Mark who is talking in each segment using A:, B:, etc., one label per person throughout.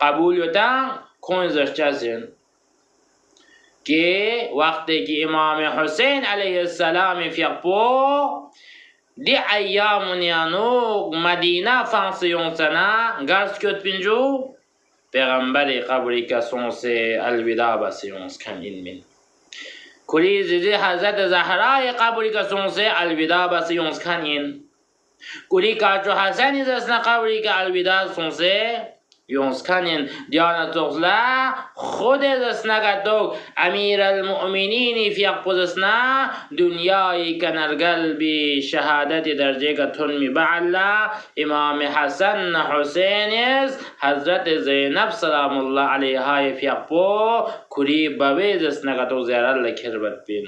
A: قبول یوتن کنزش چزین که وقتی که امام حسین علیه السلام فیقپو دی ایام نیانو مدینه فانسیون سنا گرس کت بینجو پیغمبر قبری که سونس الوداع بسیونس کن این من کلی زیزی حضرت زهرای قبری که سونس الوداع بسیونس کن این کلی کاچو حسنی زسنا قبری که الوداع سونس يونسكانين ديانا توغلا خود دسنگتو امیر المؤمنین في اقبضسنا دنیای کنرگل بی شهادت درجه کتون می بعلا امام حسن حسین حضرت زینب سلام الله علیها في اقبو کری بوی دسنگتو زیارت لکربت بین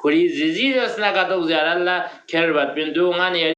A: کری زیزی دسنگتو زیارت لکربت بین دونgan